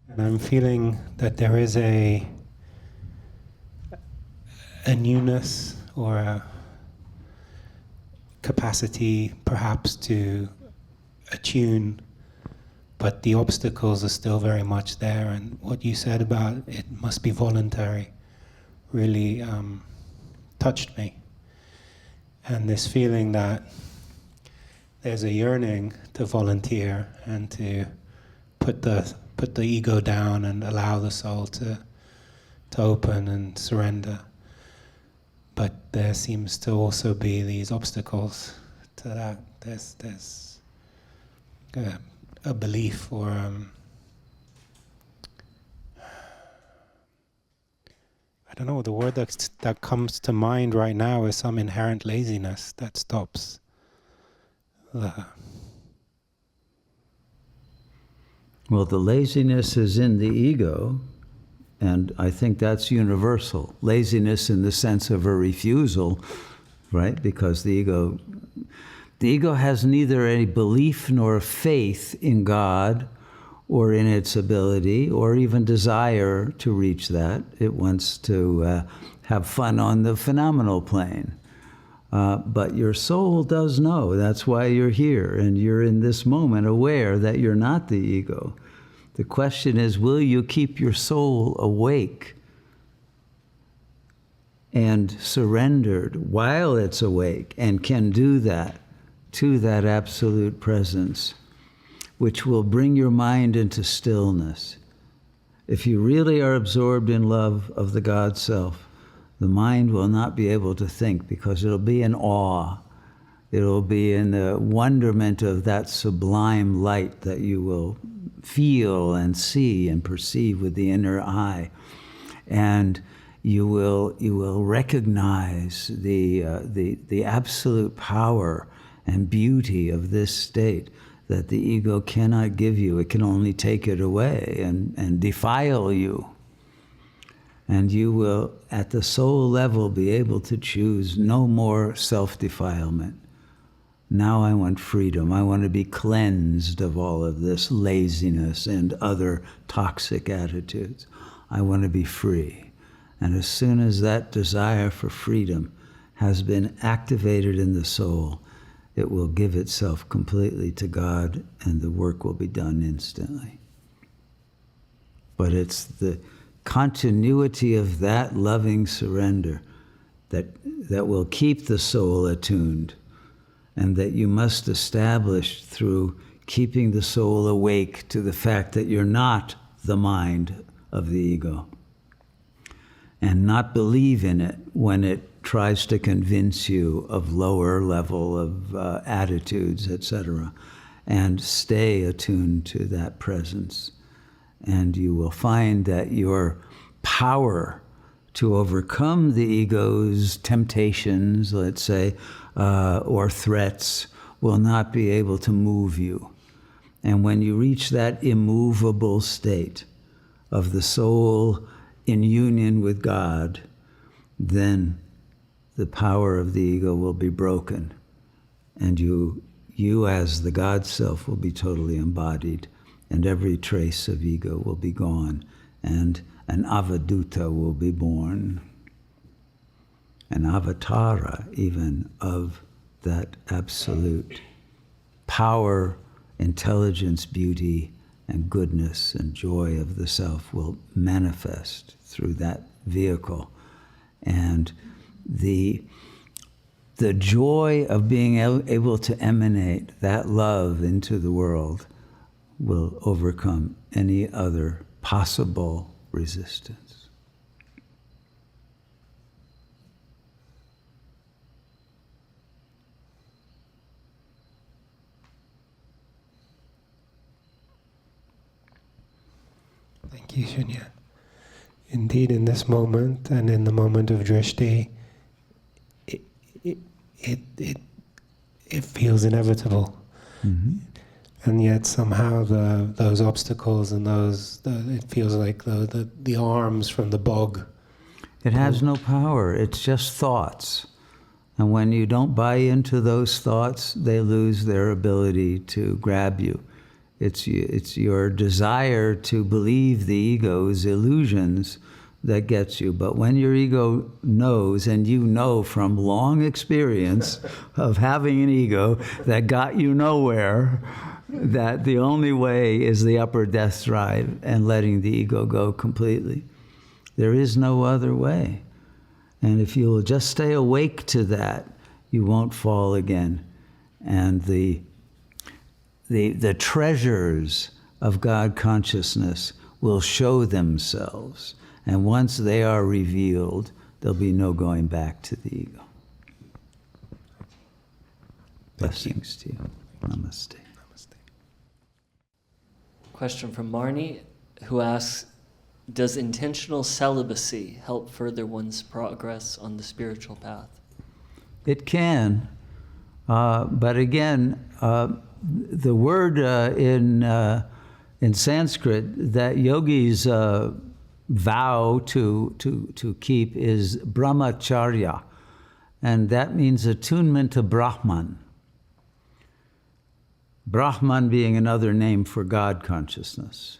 And I'm feeling that there is a newness or a capacity perhaps to attune, but the obstacles are still very much there. And what you said about it must be voluntary really touched me. And this feeling that there's a yearning to volunteer and to put the ego down and allow the soul to open and surrender. But there seems to also be these obstacles to that. There's a belief or I don't know, the word that comes to mind right now is some inherent laziness that stops the... Well, the laziness is in the ego, and I think that's universal. Laziness in the sense of a refusal, right? Because the ego has neither a belief nor a faith in God or in its ability or even desire to reach that. It wants to have fun on the phenomenal plane. But your soul does know. That's why you're here, and you're in this moment aware that you're not the ego. The question is, will you keep your soul awake and surrendered while it's awake, and can do that to that absolute presence, which will bring your mind into stillness. If you really are absorbed in love of the God Self, the mind will not be able to think, because it'll be in awe. It'll be in the wonderment of that sublime light that you will feel and see and perceive with the inner eye. And you will recognize the absolute power and beauty of this state that the ego cannot give you. It can only take it away and defile you. And you will, at the soul level, be able to choose no more self-defilement. Now I want freedom. I want to be cleansed of all of this laziness and other toxic attitudes. I want to be free. And as soon as that desire for freedom has been activated in the soul, it will give itself completely to God, and the work will be done instantly. But it's the continuity of that loving surrender that will keep the soul attuned, and that you must establish through keeping the soul awake to the fact that you're not the mind of the ego, and not believe in it when it tries to convince you of lower level of attitudes, etc., and stay attuned to that presence. And you will find that your power to overcome the ego's temptations, let's say, or threats, will not be able to move you. And when you reach that immovable state of the soul in union with God, then the power of the ego will be broken, and you as the God Self will be totally embodied, and every trace of ego will be gone, and an avadutta will be born, an avatara even of that absolute power, intelligence, beauty, and goodness and joy of the Self will manifest through that vehicle. And the joy of being able to emanate that love into the world will overcome any other possible resistance. Thank you, Shunya. Indeed, in this moment and in the moment of drishti, it feels inevitable. Mm-hmm. And yet somehow those obstacles and it feels like the arms from the bog. It has no power. It's just thoughts. And when you don't buy into those thoughts, they lose their ability to grab you. It's your desire to believe the ego's illusions that gets you. But when your ego knows, and you know from long experience of having an ego that got you nowhere, that the only way is the upper death drive and letting the ego go completely. There is no other way. And if you will just stay awake to that, you won't fall again. And the treasures of God consciousness will show themselves. And once they are revealed, there'll be no going back to the ego. Blessings to you. Namaste. Question from Marnie, who asks, does intentional celibacy help further one's progress on the spiritual path? It can, but again, the word in Sanskrit that yogis vow to keep is Brahmacharya, and that means attunement to Brahman. Brahman being another name for God consciousness.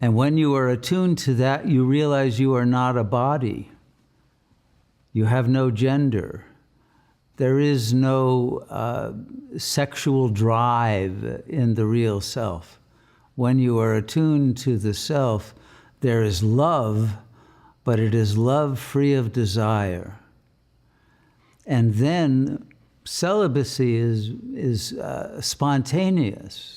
And when you are attuned to that, you realize you are not a body. You have no gender. There is no sexual drive in the real self. When you are attuned to the self, there is love, but it is love free of desire. And then celibacy is spontaneous.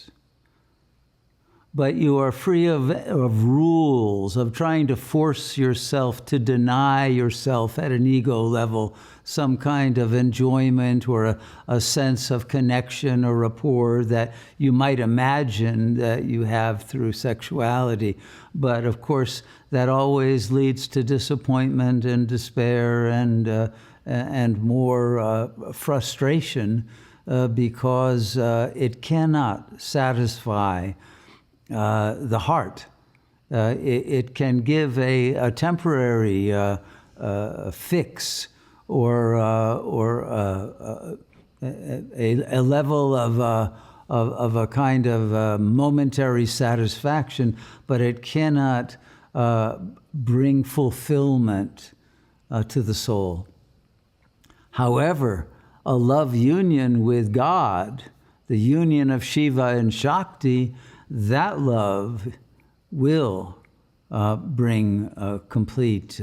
But you are free of rules, of trying to force yourself to deny yourself at an ego level some kind of enjoyment or a sense of connection or rapport that you might imagine that you have through sexuality. But of course, that always leads to disappointment and despair and more frustration because it cannot satisfy the heart. It can give a temporary fix or a level of a kind of momentary satisfaction, but it cannot bring fulfillment to the soul. However, a love union with God, the union of Shiva and Shakti, that love will bring complete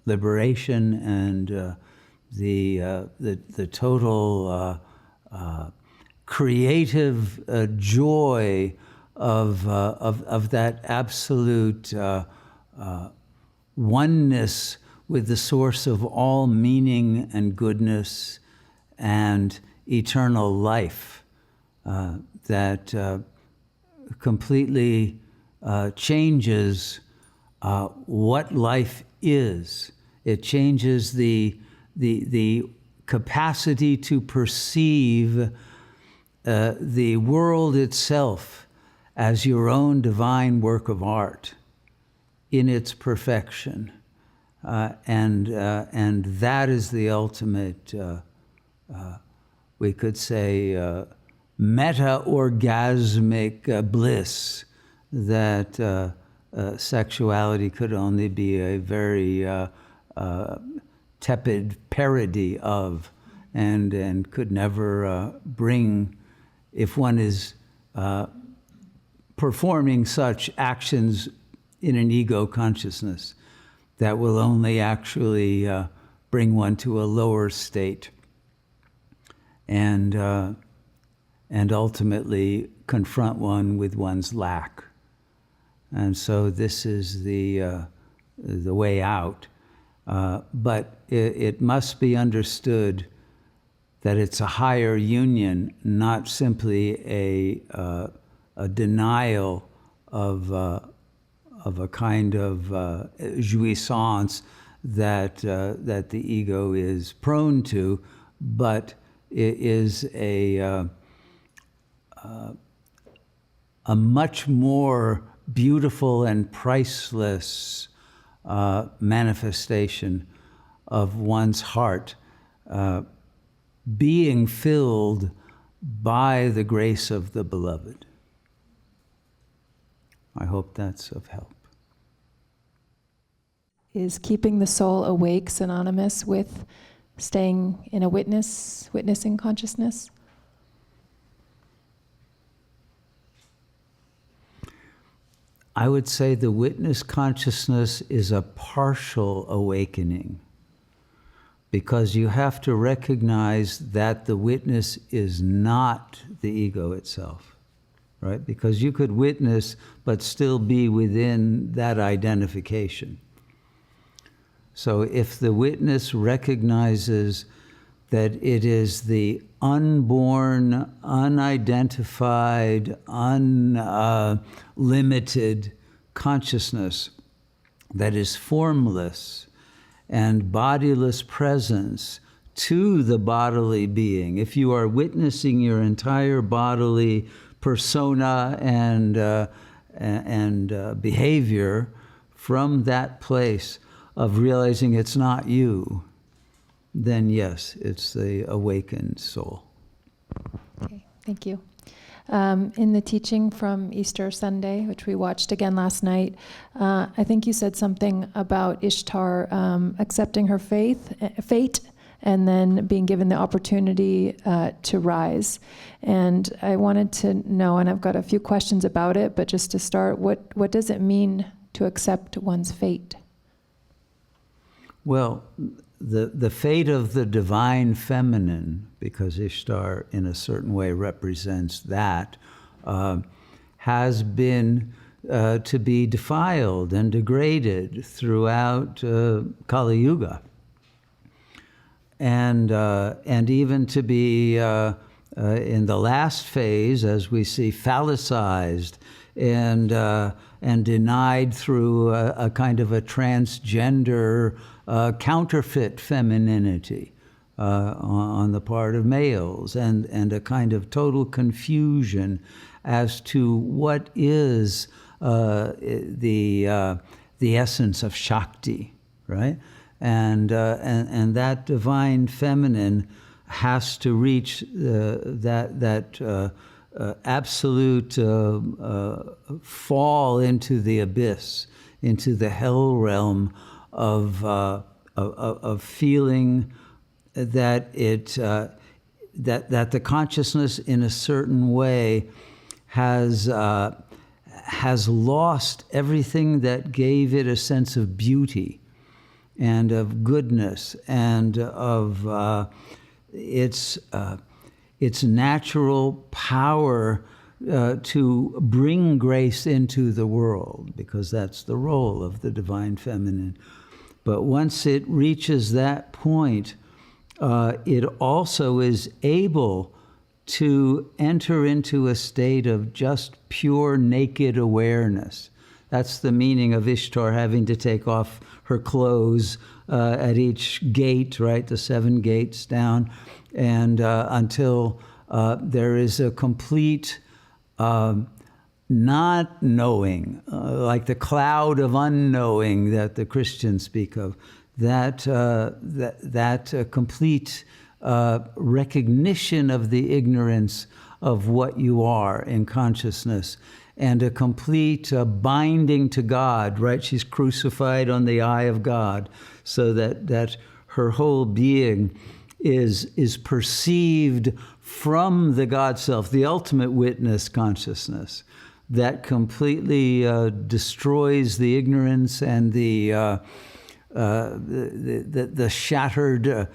liberation and the total creative joy of that absolute oneness with the source of all meaning and goodness and eternal life that completely changes what life is. It changes the capacity to perceive the world itself as your own divine work of art in its perfection. And that is the ultimate, we could say, meta-orgasmic bliss that sexuality could only be a very tepid parody of, and could never bring, if one is performing such actions in an ego consciousness, that will only actually bring one to a lower state and ultimately confront one with one's lack. And so this is the way out. But it must be understood that it's a higher union, not simply a denial of a kind of jouissance that the ego is prone to, but it is a much more beautiful and priceless manifestation of one's heart being filled by the grace of the beloved. I hope that's of help. Is keeping the soul awake synonymous with staying in a witnessing consciousness? I would say the witness consciousness is a partial awakening, because you have to recognize that the witness is not the ego itself, right? Because you could witness but still be within that identification. So if the witness recognizes that it is the unborn, unidentified, unlimited consciousness that is formless and bodiless presence to the bodily being, if you are witnessing your entire bodily persona and behavior from that place of realizing it's not you, then yes, it's the awakened soul. Okay, thank you. In the teaching from Easter Sunday, which we watched again last night, I think you said something about Ishtar accepting her fate and then being given the opportunity to rise. And I wanted to know, and I've got a few questions about it, but just to start, what does it mean to accept one's fate? Well, the fate of the divine feminine, because Ishtar in a certain way represents that, has been to be defiled and degraded throughout Kali Yuga. And even to be in the last phase, as we see, phallicized and denied through a kind of a transgender counterfeit femininity on the part of males, and a kind of total confusion as to what is the essence of Shakti, right? And that divine feminine has to reach that absolute fall into the abyss, into the hell realm of feeling that that the consciousness in a certain way has lost everything that gave it a sense of beauty and of goodness and of its natural power to bring grace into the world, because that's the role of the divine feminine. But once it reaches that point, it also is able to enter into a state of just pure naked awareness. That's the meaning of Ishtar having to take off her clothes at each gate, right? The 7 gates down, and until there is a complete not knowing, like the cloud of unknowing that the Christians speak of, that complete recognition of the ignorance of what you are in consciousness, and a complete binding to God, right? She's crucified on the eye of God, so that her whole being is perceived from the God self, the ultimate witness consciousness that completely destroys the ignorance and the shattered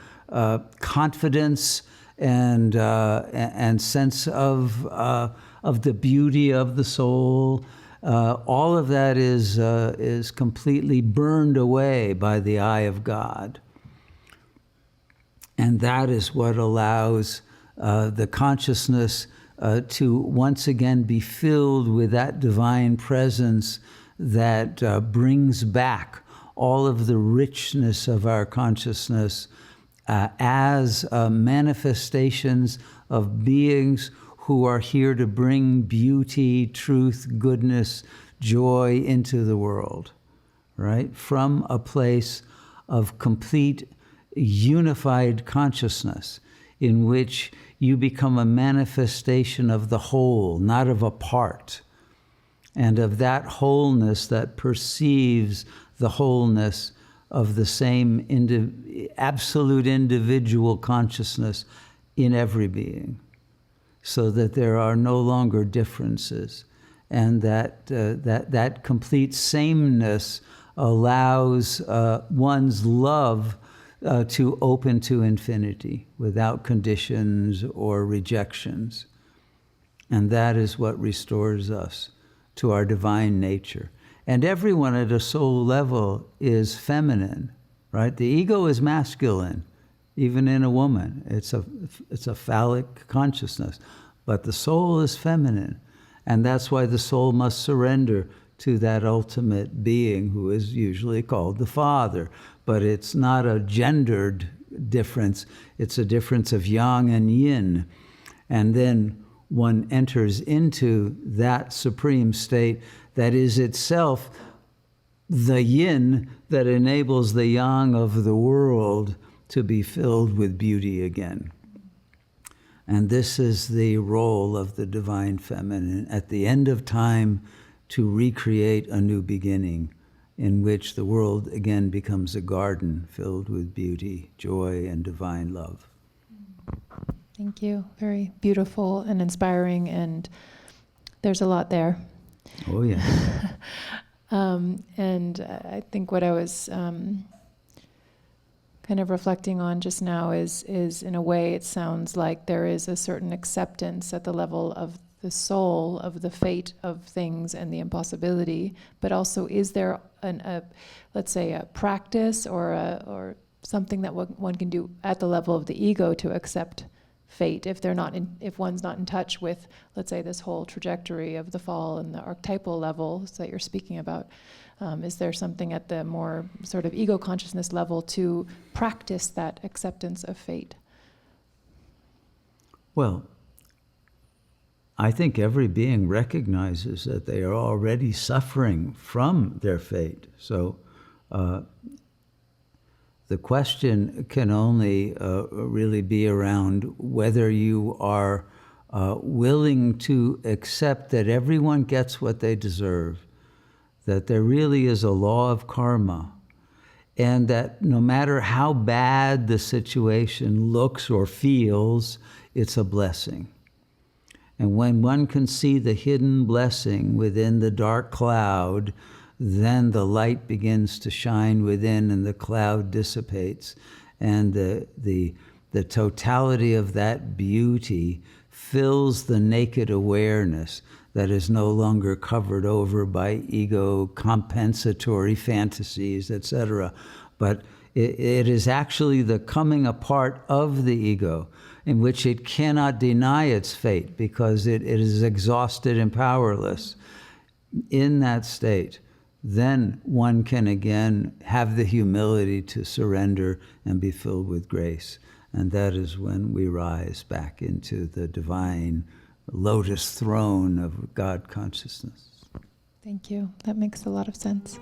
confidence and sense of the beauty of the soul. All of that is completely burned away by the eye of God. And that is what allows the consciousness to once again be filled with that divine presence that brings back all of the richness of our consciousness as manifestations of beings who are here to bring beauty, truth, goodness, joy into the world, right? From a place of complete unified consciousness in which you become a manifestation of the whole, not of a part, and of that wholeness that perceives the wholeness of the same absolute individual consciousness in every being, so that there are no longer differences, and that complete sameness allows one's love to open to infinity without conditions or rejections. And that is what restores us to our divine nature. And everyone at a soul level is feminine, right? The ego is masculine, even in a woman. It's a phallic consciousness. But the soul is feminine. And that's why the soul must surrender to that ultimate being who is usually called the Father. But it's not a gendered difference. It's a difference of yang and yin. And then one enters into that supreme state that is itself the yin that enables the yang of the world to be filled with beauty again. And this is the role of the divine feminine at the end of time, to recreate a new beginning in which the world again becomes a garden filled with beauty, joy, and divine love. Thank you. Very beautiful and inspiring, and there's a lot there. Oh, yeah. And I think what I was kind of reflecting on just now is in a way it sounds like there is a certain acceptance at the level of the soul of the fate of things and the impossibility, but also is there let's say a practice or something that one can do at the level of the ego to accept fate if one's not in touch with, let's say, this whole trajectory of the fall and the archetypal levels that you're speaking about. Is there something at the more sort of ego consciousness level to practice that acceptance of fate? Well, I think every being recognizes that they are already suffering from their fate. So the question can only really be around whether you are willing to accept that everyone gets what they deserve, that there really is a law of karma, and that no matter how bad the situation looks or feels, it's a blessing. And when one can see the hidden blessing within the dark cloud, then the light begins to shine within and the cloud dissipates. And the totality of that beauty fills the naked awareness that is no longer covered over by ego compensatory fantasies, etc. But it is actually the coming apart of the ego, in which it cannot deny its fate because it is exhausted and powerless. In that state, then one can again have the humility to surrender and be filled with grace. And that is when we rise back into the divine lotus throne of God consciousness. Thank you. That makes a lot of sense.